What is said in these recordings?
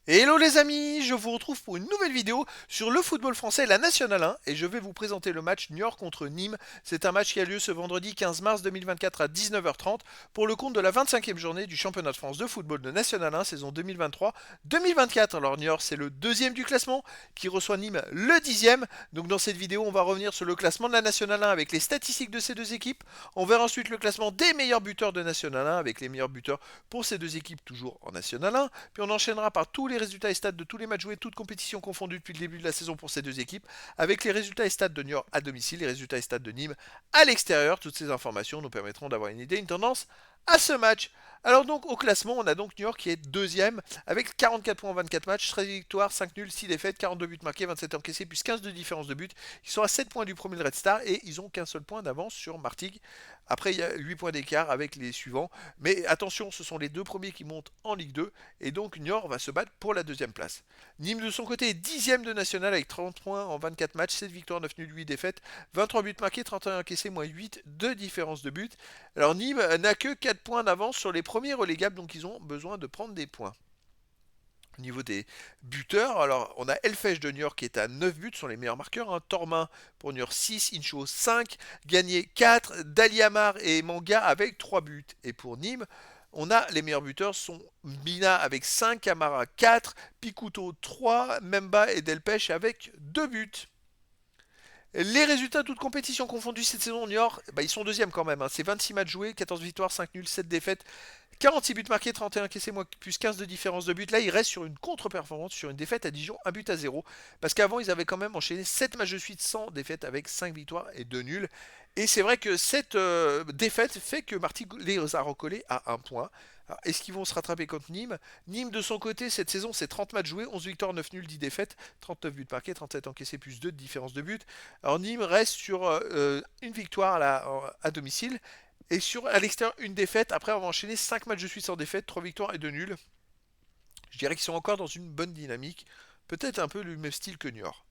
Hello les amis, je vous retrouve pour une nouvelle vidéo sur le football français, la Nationale 1, et je vais vous présenter le match Niort contre Nîmes. C'est un match qui a lieu ce vendredi 15 mars 2024 à 19h30 pour le compte de la 25e journée du championnat de France de football de Nationale 1 saison 2023-2024. Alors Niort c'est le deuxième du classement qui reçoit Nîmes le dixième. Donc dans cette vidéo on va revenir sur le classement de la Nationale 1 avec les statistiques de ces deux équipes. On verra ensuite le classement des meilleurs buteurs de Nationale 1 avec les meilleurs buteurs pour ces deux équipes toujours en Nationale 1. Puis on enchaînera par tous les résultats et stats de tous les matchs joués, toutes compétitions confondues depuis le début de la saison pour ces deux équipes, avec les résultats et stats de Niort à domicile, les résultats et stats de Nîmes à l'extérieur. Toutes ces informations nous permettront d'avoir une idée, une tendance à ce match. Alors donc au classement, on a donc New York qui est deuxième avec 44 points en 24 matchs, 13 victoires, 5 nuls, 6 défaites, 42 buts marqués, 27 encaissés, plus 15 de différence de but. Ils sont à 7 points du premier Red Star et ils ont qu'un seul point d'avance sur Martigues. Après, il y a 8 points d'écart avec les suivants. Mais attention, ce sont les deux premiers qui montent en Ligue 2 et donc Niort va se battre pour la deuxième place. Nîmes de son côté est dixième de national avec 30 points en 24 matchs, 7 victoires, 9 nuls, 8 défaites, 23 buts marqués, 31 encaissés, moins 8 de différence de but. Alors Nîmes n'a que 4 points d'avance sur les premiers relégables, donc ils ont besoin de prendre des points. Au niveau des buteurs, alors on a Elfèche de Niort qui est à 9 buts, sont les meilleurs marqueurs. Hein. Tormin pour Niort 6, Incho 5, Gagné 4, Daliamar et Manga avec 3 buts. Et pour Nîmes, on a les meilleurs buteurs sont Mina avec 5, Camara 4, Picouto 3, Memba et Delpech avec 2 buts. Les résultats toutes compétitions confondues cette saison, Niort, ils sont deuxièmes quand même. Hein. C'est 26 matchs joués, 14 victoires, 5 nuls, 7 défaites, 46 buts marqués, 31 encaissés, plus 15 de différence de but. Là, ils restent sur une contre-performance, sur une défaite à Dijon, 1 but à 0. Parce qu'avant, ils avaient quand même enchaîné 7 matchs de suite sans défaite avec 5 victoires et 2 nuls. Et c'est vrai que cette défaite fait que Marty les a recollés à 1 point. Est-ce qu'ils vont se rattraper contre Nîmes? Nîmes, de son côté, cette saison, c'est 30 matchs joués, 11 victoires, 9 nuls, 10 défaites, 39 buts marqués, 37 encaissés, plus 2 de différence de but. Alors Nîmes reste sur une victoire à domicile. Et sur à l'extérieur, une défaite. Après avoir enchaîné 5 matchs de suite sans défaite, 3 victoires et 2 nuls. Je dirais qu'ils sont encore dans une bonne dynamique. Peut-être un peu le même style que Niort.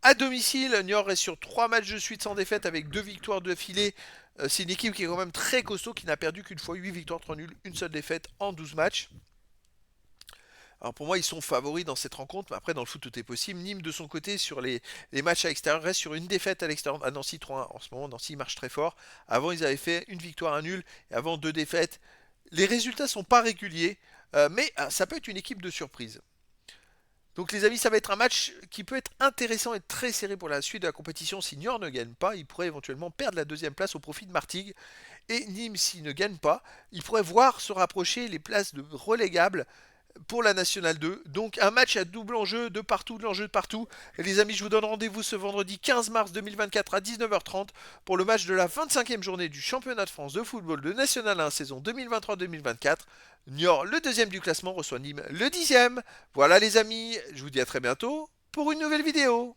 À domicile, Niort est sur 3 matchs de suite sans défaite avec 2 victoires de filet. C'est une équipe qui est quand même très costaud, qui n'a perdu qu'une fois, 8 victoires, 3 nuls, une seule défaite en 12 matchs. Alors pour moi, ils sont favoris dans cette rencontre, mais après, dans le foot, tout est possible. Nîmes, de son côté, sur les matchs à l'extérieur, reste sur une défaite à l'extérieur à Nancy 3-1. En ce moment, Nancy marche très fort. Avant, ils avaient fait une victoire, un nul, et avant, deux défaites. Les résultats sont pas réguliers, mais ça peut être une équipe de surprise. Donc les amis, ça va être un match qui peut être intéressant et très serré pour la suite de la compétition. Si Niort ne gagne pas, il pourrait éventuellement perdre la deuxième place au profit de Martigues. Et Nîmes, s'il ne gagne pas, il pourrait voir se rapprocher les places de relégables pour la Nationale 2. Donc un match à double enjeu de l'enjeu de partout. Et les amis, je vous donne rendez-vous ce vendredi 15 mars 2024 à 19h30 pour le match de la 25e journée du championnat de France de football de National 1 saison 2023-2024. Niort, le deuxième du classement, reçoit Nîmes, le dixième. Voilà les amis, je vous dis à très bientôt pour une nouvelle vidéo.